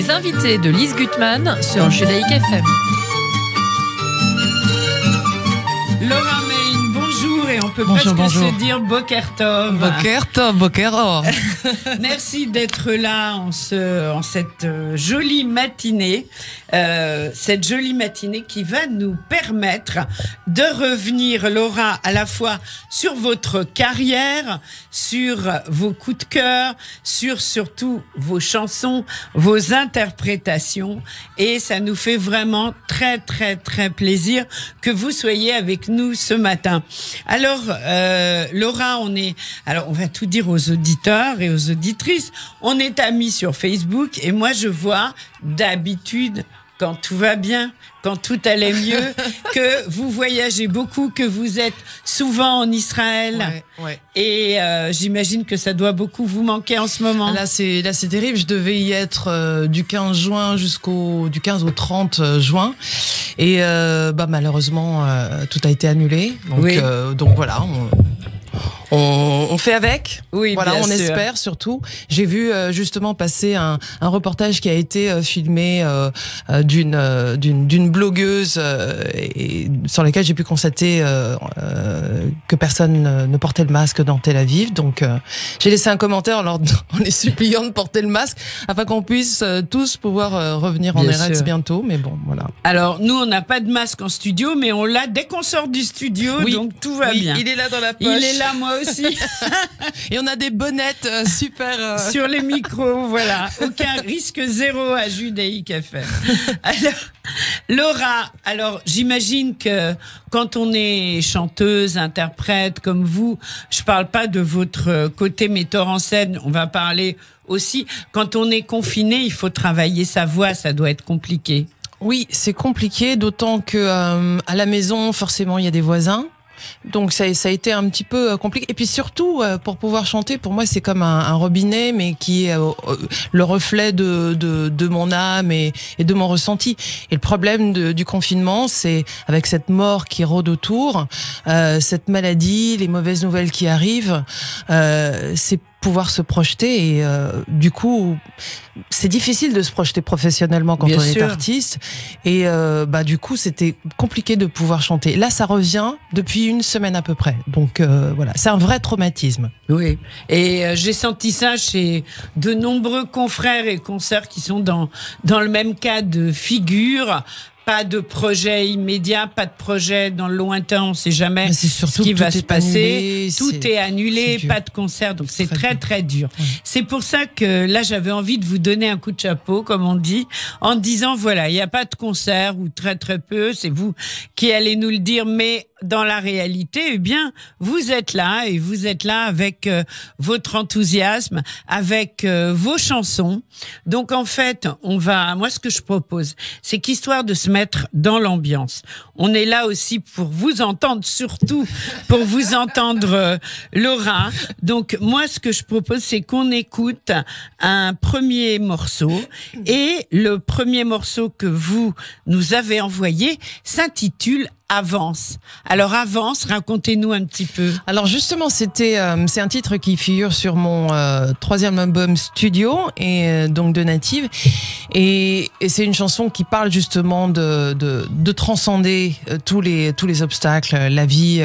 Les invités de Lise Gutmann sur Judaïque FM. Laura Main, bonjour, et on peut presque se dire Boker Tov. Boker Tov, Boker Or. Merci d'être là en cette jolie matinée. Cette jolie matinée qui va nous permettre de revenir, Laura, à la fois sur votre carrière, sur vos coups de cœur, sur surtout vos chansons, vos interprétations. Et ça nous fait vraiment très, très, très plaisir que vous soyez avec nous ce matin. Alors, Laura, on va tout dire aux auditeurs et aux auditrices. On est amis sur Facebook et moi, je vois d'habitude, quand tout va bien, quand tout allait mieux, que vous voyagez beaucoup, que vous êtes souvent en Israël. Ouais. Et j'imagine que ça doit beaucoup vous manquer en ce moment. Là, c'est terrible. Je devais y être du 15 juin du 15 au 30 juin. Et malheureusement, tout a été annulé. Donc voilà, on fait avec. Oui, voilà, on sûr. espère surtout. J'ai vu justement passer un reportage qui a été filmé d'une blogueuse et sur laquelle j'ai pu constater que personne ne portait le masque dans Tel Aviv. Donc j'ai laissé un commentaire en les suppliant de porter le masque afin qu'on puisse tous pouvoir revenir en Eretz bientôt. Mais bon, voilà. Alors nous, on n'a pas de masque en studio, mais on l'a dès qu'on sort du studio, donc tout va bien. Il est là dans la poche. Il est là, moi aussi. Et on a des bonnettes super... Sur les micros, voilà. Aucun risque zéro à Judaïque FM. Alors, Laura, j'imagine que quand on est chanteuse, interprète comme vous, je parle pas de votre côté metteur en scène, on va parler aussi, quand on est confiné, il faut travailler sa voix, ça doit être compliqué. Oui, c'est compliqué, d'autant que à la maison, forcément, il y a des voisins. Donc ça a été un petit peu compliqué. Et puis surtout, pour pouvoir chanter, pour moi, c'est comme un robinet, mais qui est le reflet de mon âme et de mon ressenti. Et le problème du confinement, c'est avec cette mort qui rôde autour, cette maladie, les mauvaises nouvelles qui arrivent, c'est pouvoir se projeter et du coup c'est difficile de se projeter professionnellement quand on est artiste et du coup c'était compliqué de pouvoir chanter. Là ça revient depuis une semaine à peu près, donc voilà, c'est un vrai traumatisme. Oui, et j'ai senti ça chez de nombreux confrères et consoeurs qui sont dans le même cas de figure. Pas de projet immédiat, pas de projet dans le lointain, on ne sait jamais ce qui va se passer. Tout est annulé, pas de concert, donc c'est très très dur. Ouais. C'est pour ça que là j'avais envie de vous donner un coup de chapeau, comme on dit, en disant voilà, il n'y a pas de concert ou très très peu, c'est vous qui allez nous le dire, mais dans la réalité, eh bien, vous êtes là et vous êtes là avec votre enthousiasme, avec vos chansons. Donc en fait, moi ce que je propose, c'est qu'histoire de se mettre dans l'ambiance, on est là aussi pour vous entendre, surtout pour vous entendre Laura. Donc moi ce que je propose, c'est qu'on écoute un premier morceau et le premier morceau que vous nous avez envoyé s'intitule Avance. Alors Avance, racontez-nous un petit peu. Alors justement, c'est un titre qui figure sur mon troisième album studio et donc de Native, et c'est une chanson qui parle justement de transcender tous les obstacles, la vie,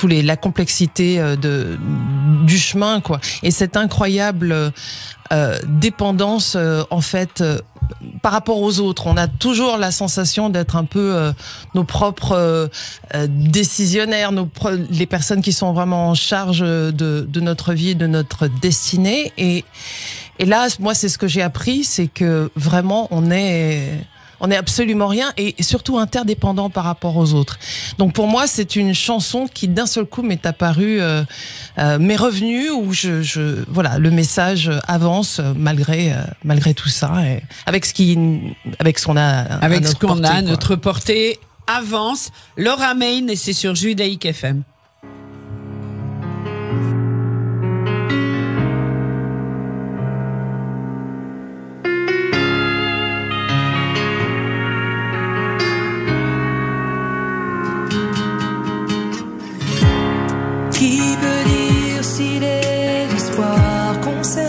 la complexité du chemin, quoi. Et cette incroyable dépendance en fait par rapport aux autres. On a toujours la sensation d'être un peu nos propres décisionnaires, les personnes qui sont vraiment en charge de notre vie, de notre destinée. Et là, moi, c'est ce que j'ai appris, c'est que vraiment, on est absolument rien et surtout interdépendant par rapport aux autres. Donc pour moi, c'est une chanson qui d'un seul coup m'est apparue, m'est revenue, où voilà, le message avance malgré tout ça, et avec ce qu'on a à notre portée, avance. Laura Main, et c'est sur Judaïque FM. Qui peut dire s'il est l'histoire qu'on sait?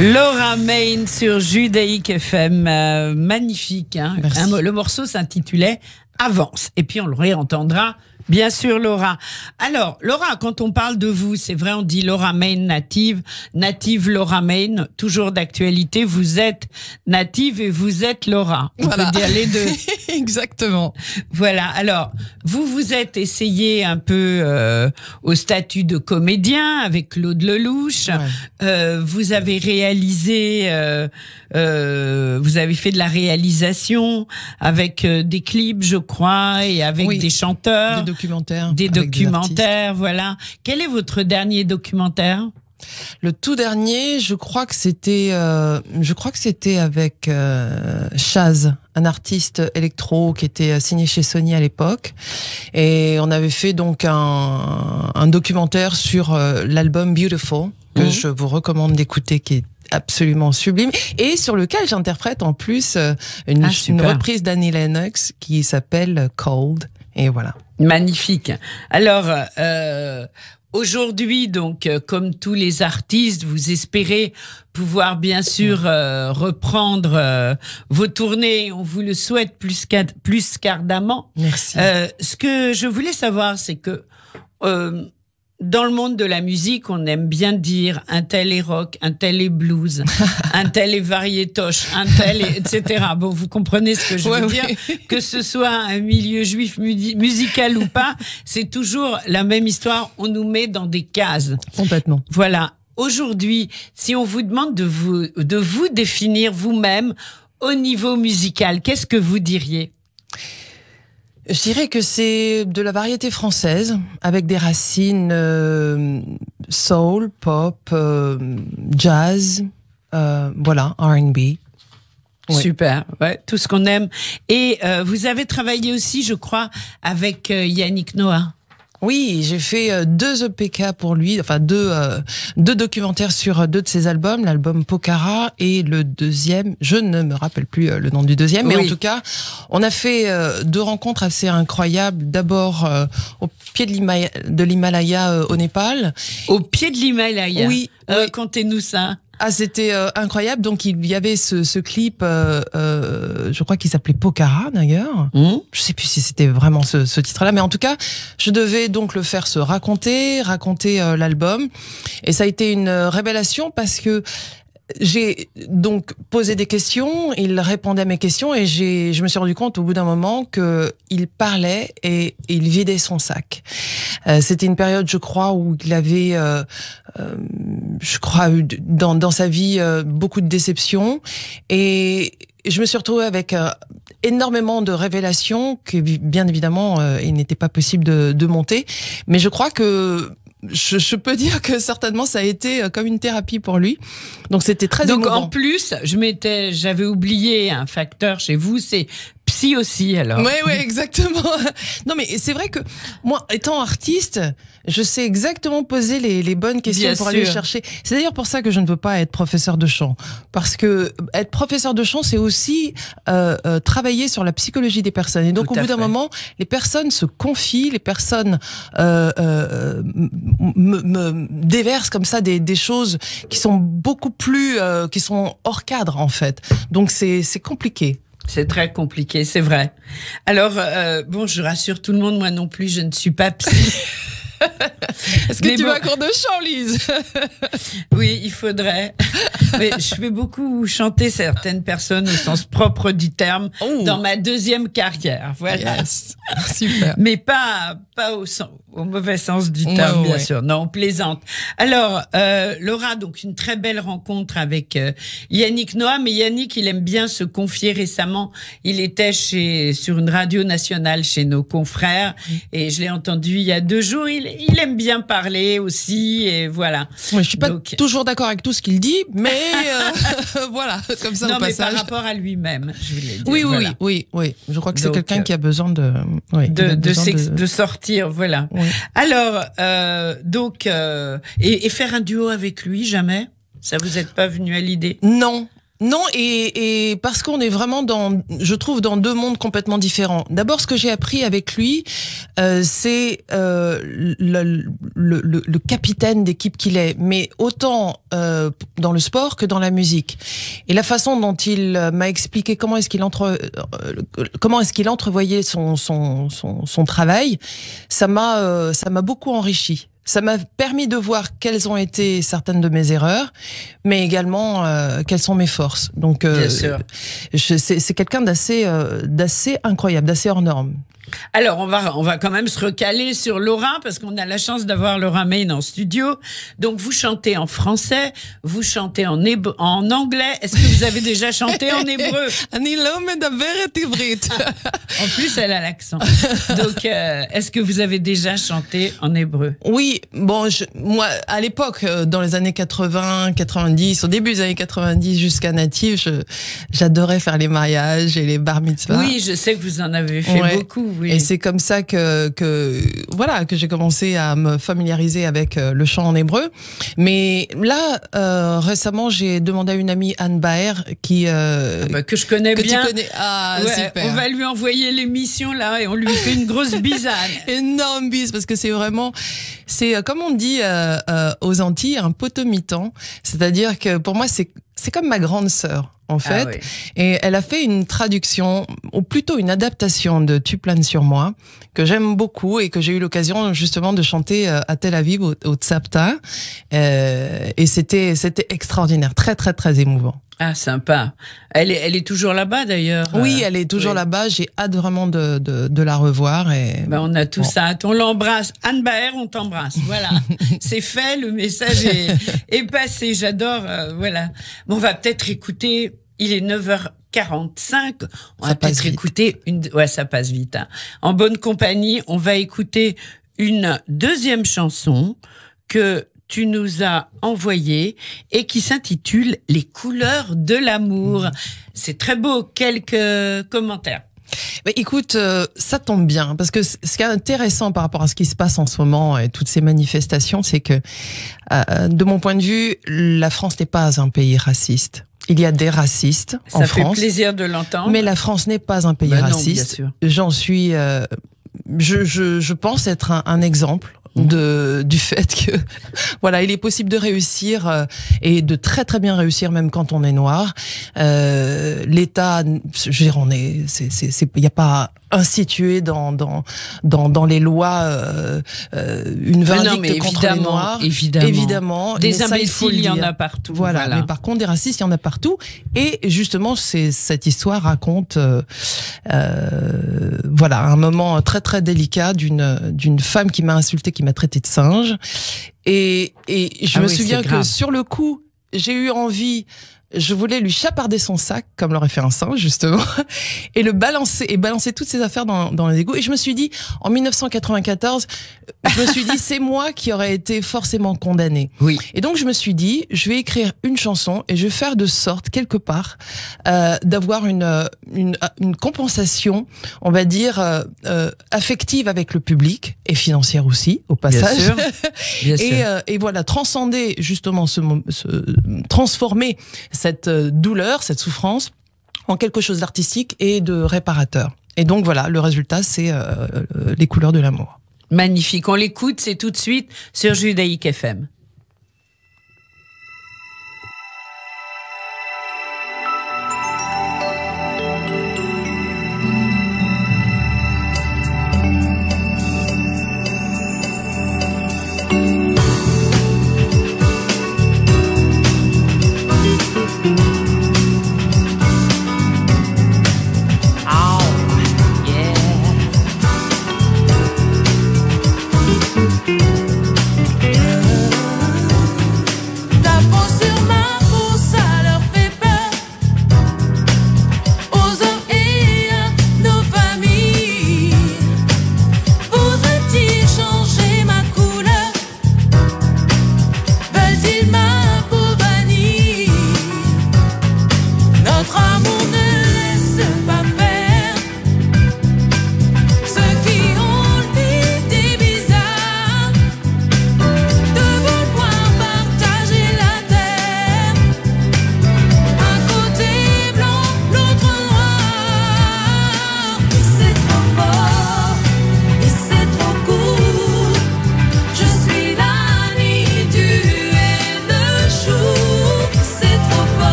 Laura Main sur Judaïque FM, magnifique. Hein. Le morceau s'intitulait Avance. Et puis on le réentendra. Bien sûr, Laura. Alors, Laura, quand on parle de vous, c'est vrai, on dit Laura Main native Laura Main, toujours d'actualité. Vous êtes native et vous êtes Laura. On peut dire les deux. Exactement. Voilà. Alors, vous êtes essayé un peu au statut de comédien avec Claude Lelouch. Ouais. Vous avez réalisé, vous avez fait de la réalisation avec des clips, je crois, et avec des chanteurs. Des documentaires, voilà. Quel est votre dernier documentaire? Le tout dernier, je crois que c'était avec Chaz, un artiste électro qui était signé chez Sony à l'époque, et on avait fait donc un documentaire sur l'album Beautiful que je vous recommande d'écouter, qui est absolument sublime, et sur lequel j'interprète en plus une reprise d'Annie Lennox qui s'appelle Cold. Et voilà. Magnifique. Alors, aujourd'hui, donc, comme tous les artistes, vous espérez pouvoir bien sûr reprendre vos tournées. On vous le souhaite plus qu'ardemment. Merci. Ce que je voulais savoir, c'est que dans le monde de la musique, on aime bien dire un tel est rock, un tel est blues, un tel est variétoche, un tel est, etc. Bon, vous comprenez ce que je veux dire. Que ce soit un milieu juif musical ou pas, c'est toujours la même histoire. On nous met dans des cases. Complètement. Voilà. Aujourd'hui, si on vous demande de vous définir vous-même au niveau musical, qu'est-ce que vous diriez? Je dirais que c'est de la variété française, avec des racines soul, pop, jazz, voilà, R&B. Oui. Super, ouais, tout ce qu'on aime. Et vous avez travaillé aussi, je crois, avec Yannick Noah. Oui, j'ai fait 2 EPK pour lui, enfin deux documentaires sur 2 de ses albums, l'album Pokhara et le deuxième, je ne me rappelle plus le nom du deuxième, mais en tout cas, on a fait 2 rencontres assez incroyables. D'abord au pied de l'Himalaya au Népal. Au pied de l'Himalaya. Oui. Contez-nous ça. Ah, c'était incroyable. Donc il y avait ce clip, je crois qu'il s'appelait Pokhara d'ailleurs. Je sais plus si c'était vraiment ce titre-là, mais en tout cas, je devais donc le faire se raconter l'album, et ça a été une révélation parce que j'ai donc posé des questions, il répondait à mes questions, et je me suis rendu compte au bout d'un moment que il parlait et il vidait son sac. C'était une période, je crois, où il avait, je crois, dans sa vie beaucoup de déceptions, et je me suis retrouvée avec énormément de révélations que, bien évidemment, il n'était pas possible de monter, mais je crois que je peux dire que certainement ça a été comme une thérapie pour lui. Donc c'était très émouvant. Donc en plus, j'avais oublié un facteur chez vous, c'est psy aussi alors. Oui, exactement. Non mais c'est vrai que moi, étant artiste, je sais exactement poser les bonnes questions Bien pour sûr. aller chercher. C'est d'ailleurs pour ça que je ne veux pas être professeur de chant, parce que être professeur de chant, c'est aussi travailler sur la psychologie des personnes. Et donc au bout d'un moment, les personnes se confient, les personnes me déversent comme ça des choses qui sont beaucoup plus, qui sont hors cadre en fait. Donc c'est compliqué. C'est très compliqué, c'est vrai. Alors, bon, je rassure tout le monde, moi non plus, je ne suis pas psy. Est-ce que tu vas à cours de chant, Lise? Oui, il faudrait. Mais je fais beaucoup chanter certaines personnes au sens propre du terme dans ma 2e carrière. Voilà. Yes. Super. Mais pas au mauvais sens du terme, bien sûr. Non, on plaisante. Alors, Laura, donc une très belle rencontre avec Yannick Noah, mais Yannick, il aime bien se confier. Récemment, il était sur une radio nationale chez nos confrères, et je l'ai entendu il y a 2 jours. Il aime bien parler aussi, et voilà. Oui, je suis pas toujours d'accord avec tout ce qu'il dit, mais voilà, comme ça, non, au passage. Non, mais par rapport à lui-même, je voulais dire. Oui, voilà. oui. Je crois que c'est quelqu'un qui a besoin de sortir, voilà. Oui. Alors, et faire un duo avec lui, jamais? Ça vous est pas venu à l'idée? Non. Non, et parce qu'on est vraiment je trouve, dans deux mondes complètement différents. D'abord, ce que j'ai appris avec lui, c'est le capitaine d'équipe qu'il est, mais autant dans le sport que dans la musique. Et la façon dont il m'a expliqué comment est-ce qu'il entrevoyait son travail, ça m'a beaucoup enrichi. Ça m'a permis de voir quelles ont été certaines de mes erreurs, mais également quelles sont mes forces. Donc, c'est quelqu'un d'assez incroyable, d'assez hors norme. Alors, on va quand même se recaler sur Laura, parce qu'on a la chance d'avoir Laura Main en studio. Donc, vous chantez en français, vous chantez en anglais. Est-ce que vous avez déjà chanté en hébreu? En plus, elle a l'accent. Donc, est-ce que vous avez déjà chanté en hébreu? Oui, bon, moi, à l'époque, dans les années 80, 90, au début des années 90 jusqu'à Native, j'adorais faire les mariages et les bar mitzvahs. Oui, je sais que vous en avez fait beaucoup. Oui. Et c'est comme ça que j'ai commencé à me familiariser avec le chant en hébreu. Mais là, récemment, j'ai demandé à une amie, Anne Baer, que je connais bien. Tu connais. Ah, ouais, super. On va lui envoyer l'émission là et on lui fait une grosse bisane. Énorme bise, parce que c'est comme on dit aux Antilles, un potomitan. C'est-à-dire que pour moi, c'est comme ma grande sœur. En fait, oui. Et elle a fait une traduction, ou plutôt une adaptation de Tu planes sur moi, que j'aime beaucoup et que j'ai eu l'occasion justement de chanter à Tel Aviv au Tzapta, et c'était extraordinaire, très très très émouvant. Ah, sympa. Elle est toujours là-bas d'ailleurs. Oui, elle est toujours là-bas. J'ai hâte vraiment de la revoir. Et on a tous hâte. On l'embrasse. Anne Baer, on t'embrasse. Voilà. C'est fait. Le message est passé. J'adore. Voilà. Bon, on va peut-être écouter. Il est 9h45. On va peut-être écouter ouais, ça passe vite. Hein. En bonne compagnie, on va écouter une deuxième chanson que tu nous as envoyée et qui s'intitule « Les couleurs de l'amour ». C'est très beau. Quelques commentaires. Mais écoute, ça tombe bien, parce que ce qui est intéressant par rapport à ce qui se passe en ce moment et toutes ces manifestations, c'est que, de mon point de vue, la France n'est pas un pays raciste. Il y a des racistes en France. Ça fait plaisir de l'entendre. Mais la France n'est pas un pays raciste. Non, bien sûr. J'en suis, je pense être un exemple du fait que voilà, il est possible de réussir et de très très bien réussir même quand on est noir. L'État, je veux dire, il n'y a pas institué dans les lois une verdict contre les noirs. Évidemment. Des imbéciles, il y en a partout. Voilà. Mais par contre, des racistes, il y en a partout. Et justement, cette histoire raconte voilà, un moment très très délicat d'une femme qui m'a insulté, qui m'a traité de singe. Et je me souviens que sur le coup, j'ai eu envie. Je voulais lui chaparder son sac, comme l'aurait fait un singe, justement, et balancer toutes ses affaires dans les égouts. Et je me suis dit, en 1994, c'est moi qui aurais été forcément condamnée. Oui. Et donc, je me suis dit, je vais écrire une chanson et je vais faire de sorte, quelque part, d'avoir une compensation, on va dire, affective avec le public et financière aussi, au passage. Bien sûr. Bien sûr. Et voilà, transcender, justement, transformer cette douleur, cette souffrance, en quelque chose d'artistique et de réparateur. Et donc voilà, le résultat, c'est les couleurs de l'amour. Magnifique, on l'écoute, c'est tout de suite sur Judaïque FM. Yeah.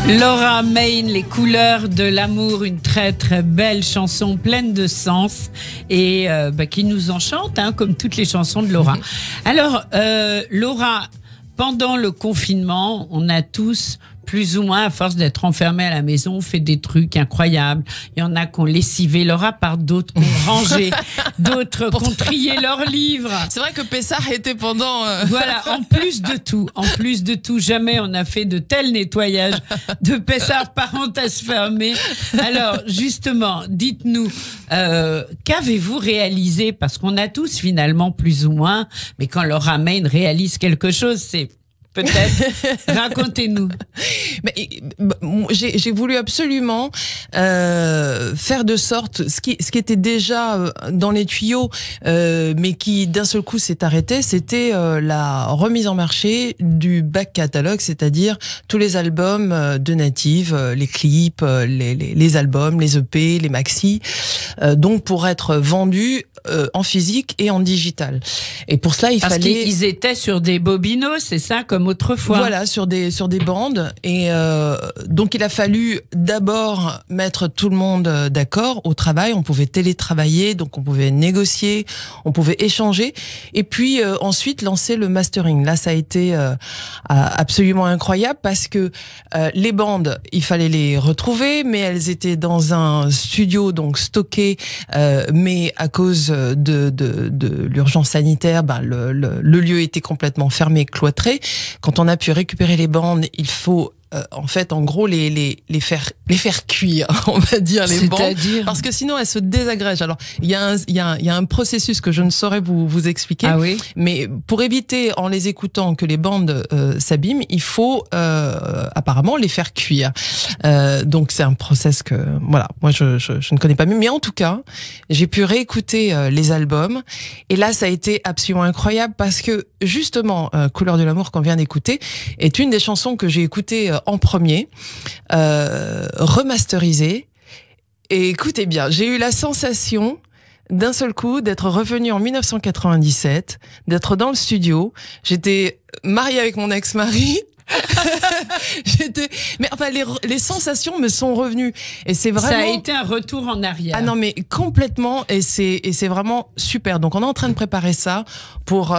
Laura Main, Les couleurs de l'amour, une très très belle chanson pleine de sens et qui nous enchante, hein, comme toutes les chansons de Laura. Alors, Laura, pendant le confinement, on a tous, plus ou moins, à force d'être enfermés à la maison, fait des trucs incroyables. Il y en a qui ont lessivé leur appart, d'autres qui ont rangé, d'autres qui ont trié leurs livres. C'est vrai que Pessard était pendant... Voilà, en plus de tout, jamais on a fait de tel nettoyage de Pessard, parenthèse fermée. Alors, justement, dites-nous, qu'avez-vous réalisé? Parce qu'on a tous finalement plus ou moins, mais quand Laura Main réalise quelque chose, c'est... Peut-être. Racontez-nous. J'ai voulu absolument faire de sorte, ce qui était déjà dans les tuyaux, mais qui d'un seul coup s'est arrêté, c'était la remise en marché du back catalogue, c'est-à-dire tous les albums de Native, les clips, les albums, les EP, les maxi, donc pour être vendus en physique et en digital. Et pour cela, Parce qu'ils étaient sur des bobinos, c'est ça, comme autrefois. Voilà, sur des bandes. Et donc il a fallu d'abord mettre tout le monde d'accord au travail. On pouvait télétravailler, donc on pouvait négocier, on pouvait échanger. Et puis ensuite lancer le mastering. Là, ça a été absolument incroyable parce que les bandes, il fallait les retrouver, mais elles étaient dans un studio donc stocké, mais à cause de l'urgence sanitaire, le lieu était complètement fermé, cloîtré. Quand on a pu récupérer les bandes, il faut en fait, en gros, les faire cuire, on va dire, les bandes, parce que sinon elles se désagrègent. Alors, il y a un processus que je ne saurais vous expliquer, mais pour éviter, en les écoutant, que les bandes s'abîment, il faut apparemment les faire cuire. Donc c'est un process que, voilà, moi je ne connais pas mieux, mais en tout cas, j'ai pu réécouter les albums, et là ça a été absolument incroyable parce que justement, Couleur de l'amour qu'on vient d'écouter est une des chansons que j'ai écoutées en premier, remasterisé. Et écoutez bien, j'ai eu la sensation d'un seul coup d'être revenu en 1997, d'être dans le studio. J'étais mariée avec mon ex-mari. Mais enfin, les sensations me sont revenues, et c'est vraiment, ça a été un retour en arrière. Ah non, mais complètement, et c'est vraiment super. Donc on est en train de préparer ça pour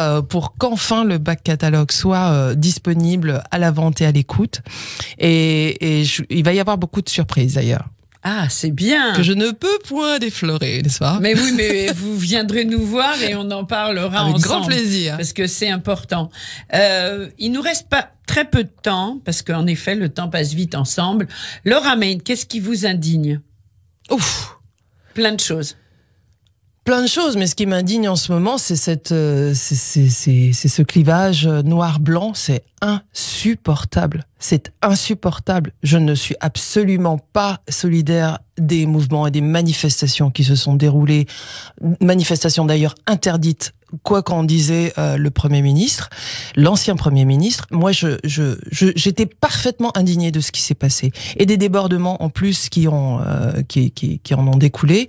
qu'enfin le back catalogue soit disponible à la vente et à l'écoute, et il va y avoir beaucoup de surprises d'ailleurs. Ah, c'est bien. Que je ne peux point déflorer, n'est-ce pas? Mais oui, mais vous viendrez nous voir et on en parlera avec ensemble. Grand plaisir. Parce que c'est important. Il nous reste pas très peu de temps, parce qu'en effet, le temps passe vite ensemble. Laura Main, qu'est-ce qui vous indigne? Ouf. Plein de choses. Plein de choses, mais ce qui m'indigne en ce moment, c'est ce clivage noir-blanc. C'est insupportable. C'est insupportable. Je ne suis absolument pas solidaire des mouvements et des manifestations qui se sont déroulées. Manifestations d'ailleurs interdites, quoi qu'en disait le Premier ministre, l'ancien Premier ministre. Moi, j'étais parfaitement indignée de ce qui s'est passé, et des débordements en plus qui en ont découlé.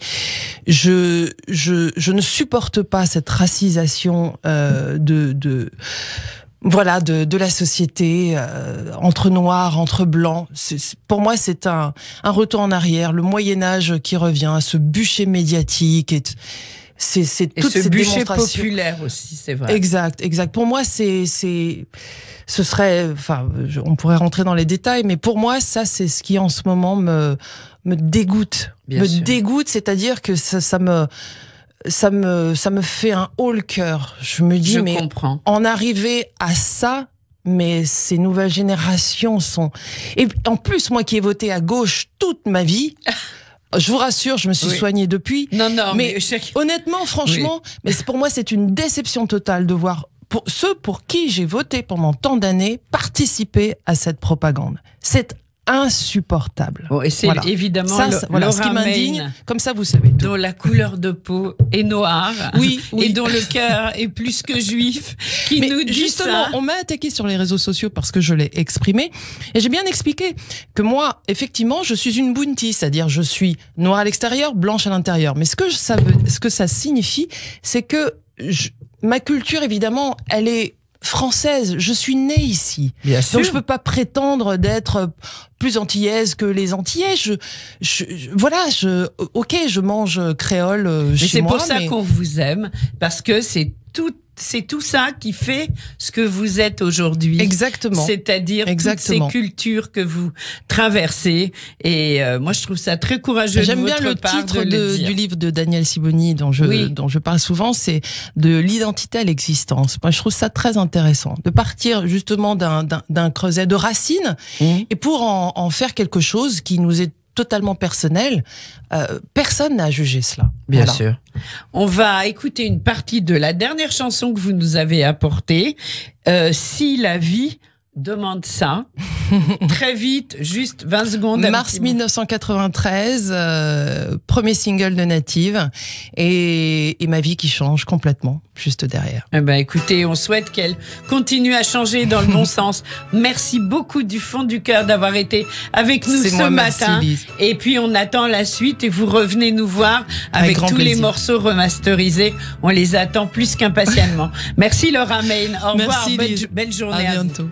Je ne supporte pas cette racisation voilà, de la société, entre noirs, entre blancs. Pour moi, c'est un retour en arrière, le Moyen-Âge qui revient, ce bûcher médiatique, et c'est toutes ces démonstrations populaire aussi, c'est vrai. Exact. Pour moi, ce serait, enfin, on pourrait rentrer dans les détails, mais pour moi, ça, c'est ce qui en ce moment me dégoûte. Dégoûte, c'est-à-dire que ça me fait un haut le cœur. Je me dis, mais en arriver à ça, mais ces nouvelles générations sont... Et en plus, moi qui ai voté à gauche toute ma vie... Je vous rassure, je me suis soignée depuis. Non, mais honnêtement, franchement, mais pour moi, c'est une déception totale de voir ceux pour qui j'ai voté pendant tant d'années participer à cette propagande. C'est insupportable. Bon, et c'est évidemment voilà, ce qui m'indigne. Comme ça, vous savez tout. Dont la couleur de peau est noire, oui. Et dont le cœur est plus que juif, qui nous dit justement, ça. On m'a attaqué sur les réseaux sociaux parce que je l'ai exprimé, et j'ai bien expliqué que moi, effectivement, je suis une bounty, c'est-à-dire je suis noire à l'extérieur, blanche à l'intérieur. Mais ce que ça signifie, c'est que ma culture, évidemment, elle est française. Je suis née ici. Bien sûr. Donc je peux pas prétendre d'être plus antillaise que les Antillais. Ok, je mange créole chez moi. Mais c'est pour ça qu'on vous aime, parce que c'est tout ça qui fait ce que vous êtes aujourd'hui. Exactement. C'est-à-dire toutes ces cultures que vous traversez. Et moi, je trouve ça très courageux de votre part. J'aime bien le titre du livre de Daniel Sibony dont je parle souvent, c'est de l'identité à l'existence. Moi, je trouve ça très intéressant de partir justement d'un creuset de racines et pour en faire quelque chose qui nous est totalement personnel. Personne n'a jugé cela. Bien sûr. On va écouter une partie de la dernière chanson que vous nous avez apportée. Si la vie demande ça. Très vite, juste 20 secondes. Mars 1993, premier single de Native et ma vie qui change complètement, juste derrière. Eh ben, écoutez, on souhaite qu'elle continue à changer dans le bon sens. Merci beaucoup du fond du cœur d'avoir été avec nous ce matin. Merci, et puis, on attend la suite et vous revenez nous voir avec tous les morceaux remasterisés. On les attend plus qu'impatiemment. Merci Laura Main. Au revoir. Merci, belle journée. À bientôt.